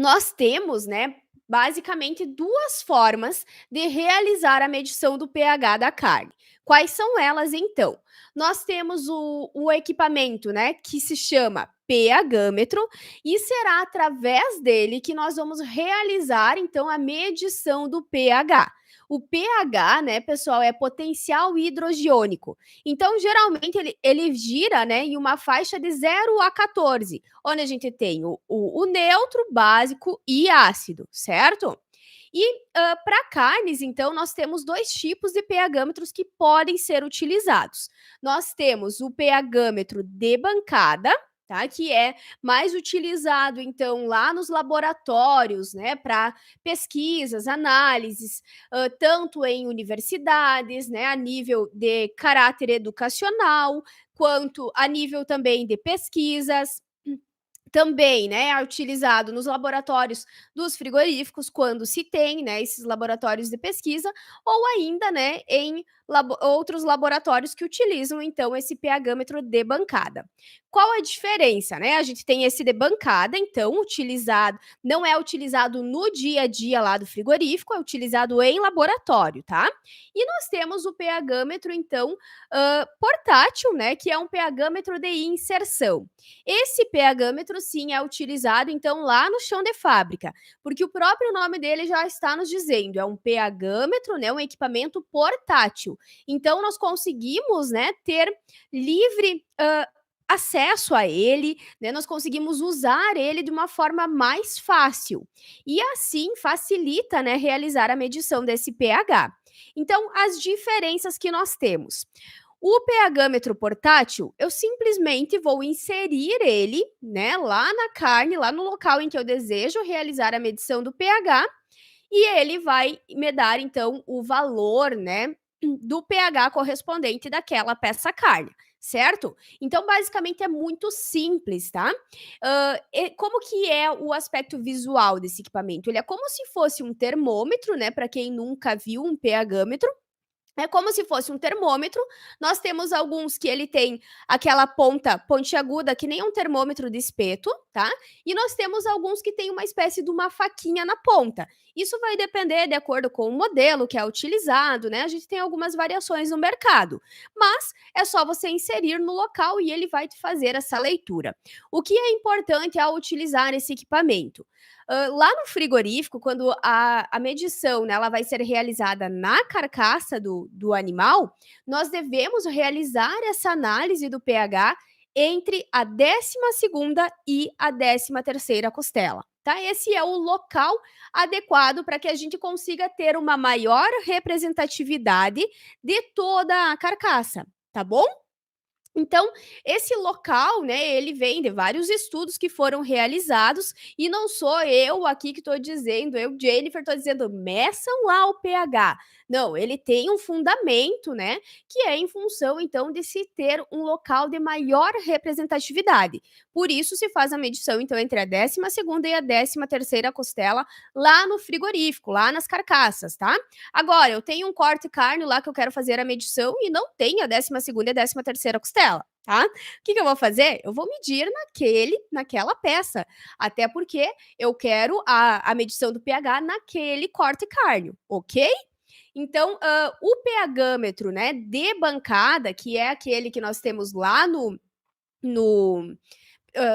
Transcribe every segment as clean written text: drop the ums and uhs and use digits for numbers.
nós temos, né, basicamente 2 formas de realizar a medição do pH da carne. Quais são elas então? Nós temos o equipamento, né, que se chama pHmetro e será através dele que nós vamos realizar então a medição do pH. O pH, né, pessoal, é potencial hidrogiônico. Então, geralmente, ele gira, né, em uma faixa de 0 a 14, onde a gente tem o neutro, básico e ácido, certo? E para carnes, então, nós temos 2 tipos de pHmetros que podem ser utilizados. Nós temos o pHmetro de bancada, tá? Que é mais utilizado, então, lá nos laboratórios, né? Para pesquisas, análises, tanto em universidades, né? A nível de caráter educacional, quanto a nível também de pesquisas. Também, né, é utilizado nos laboratórios dos frigoríficos, quando se tem, né, esses laboratórios de pesquisa, ou ainda, né, em outros laboratórios que utilizam, então, esse pHmetro de bancada. Qual a diferença, né? A gente tem esse de bancada, então, utilizado, não é utilizado no dia a dia lá do frigorífico, é utilizado em laboratório, tá? E nós temos o pHmetro, então, portátil, né, que é um pHmetro de inserção. Esse pHmetro, sim, é utilizado, então, lá no chão de fábrica, porque o próprio nome dele já está nos dizendo, é um pHmetro, né, um equipamento portátil. Então, nós conseguimos, né, ter livre acesso a ele, né, nós conseguimos usar ele de uma forma mais fácil. E assim facilita, né, realizar a medição desse pH. Então, as diferenças que nós temos. O pHmetro portátil, eu simplesmente vou inserir ele, né, lá na carne, lá no local em que eu desejo realizar a medição do pH, e ele vai me dar, então, o valor, né, do pH correspondente daquela peça carne, certo? Então, basicamente, é muito simples, tá? Como que é o aspecto visual desse equipamento? Ele é como se fosse um termômetro, né, para quem nunca viu um pHmetro, é como se fosse um termômetro. Nós temos alguns que ele tem aquela ponta pontiaguda, que nem um termômetro de espeto, tá? E nós temos alguns que tem uma espécie de uma faquinha na ponta. Isso vai depender de acordo com o modelo que é utilizado, né? A gente tem algumas variações no mercado, mas é só você inserir no local e ele vai te fazer essa leitura. O que é importante ao utilizar esse equipamento? Lá no frigorífico, quando a medição, né, ela vai ser realizada na carcaça do animal, nós devemos realizar essa análise do pH entre a 12ª e a 13ª costela, tá? Esse é o local adequado para que a gente consiga ter uma maior representatividade de toda a carcaça, tá bom? Então, esse local, né, ele vem de vários estudos que foram realizados e não sou eu aqui que estou dizendo, eu, Jennifer, estou dizendo, meçam lá o pH. Não, ele tem um fundamento, né, que é em função, então, de se ter um local de maior representatividade. Por isso, se faz a medição, então, entre a 12ª e a 13ª costela lá no frigorífico, lá nas carcaças, tá? Agora, eu tenho um corte carne lá que eu quero fazer a medição e não tem a 12ª e a 13ª costela, tá? O que que eu vou fazer? Eu vou medir naquela peça, até porque eu quero a medição do pH naquele corte carne, ok? Então, o pHmetro, né, de bancada, que é aquele que nós temos lá no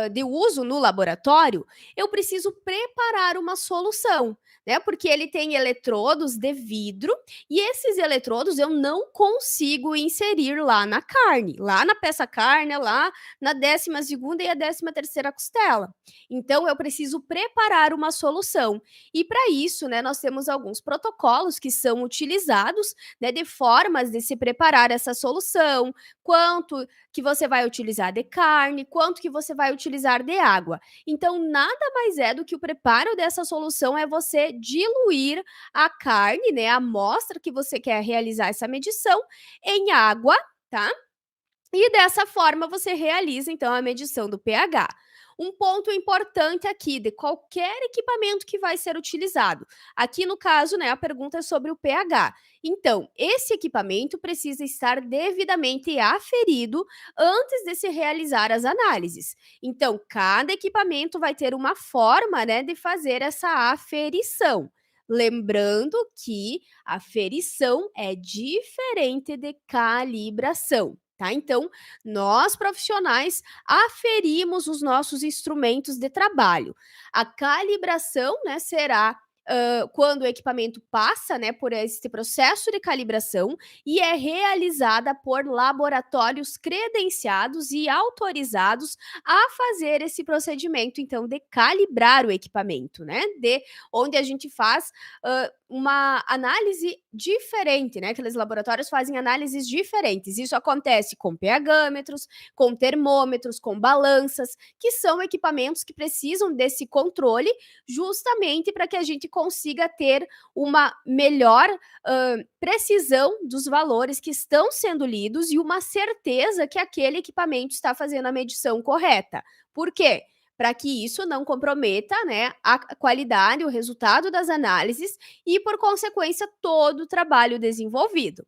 de uso no laboratório, eu preciso preparar uma solução, né? Porque ele tem eletrodos de vidro e esses eletrodos eu não consigo inserir lá na carne, lá na peça carne, lá na 12ª e a 13ª costela. Então eu preciso preparar uma solução. E para isso, né, nós temos alguns protocolos que são utilizados, né, de formas de se preparar essa solução, quanto que você vai utilizar de carne, quanto que você vai utilizar de água. Então, nada mais é do que o preparo dessa solução é você diluir a carne, né, a amostra que você quer realizar essa medição em água, tá? E dessa forma você realiza então a medição do pH. Um ponto importante aqui de qualquer equipamento que vai ser utilizado. Aqui no caso, né, a pergunta é sobre o pH. Então, esse equipamento precisa estar devidamente aferido antes de se realizar as análises. Então, cada equipamento vai ter uma forma, né, de fazer essa aferição. Lembrando que aferição é diferente de calibração. Tá? Então, nós profissionais aferimos os nossos instrumentos de trabalho. A calibração, né, será quando o equipamento passa, né, por este processo de calibração e é realizada por laboratórios credenciados e autorizados a fazer esse procedimento, então, de calibrar o equipamento, né? Onde a gente faz uma análise diferente, né? Aqueles laboratórios fazem análises diferentes. Isso acontece com pHmetros, com termômetros, com balanças, que são equipamentos que precisam desse controle justamente para que a gente consiga ter uma melhor precisão dos valores que estão sendo lidos e uma certeza que aquele equipamento está fazendo a medição correta. Por quê? Para que isso não comprometa, né, a qualidade, o resultado das análises e, por consequência, todo o trabalho desenvolvido.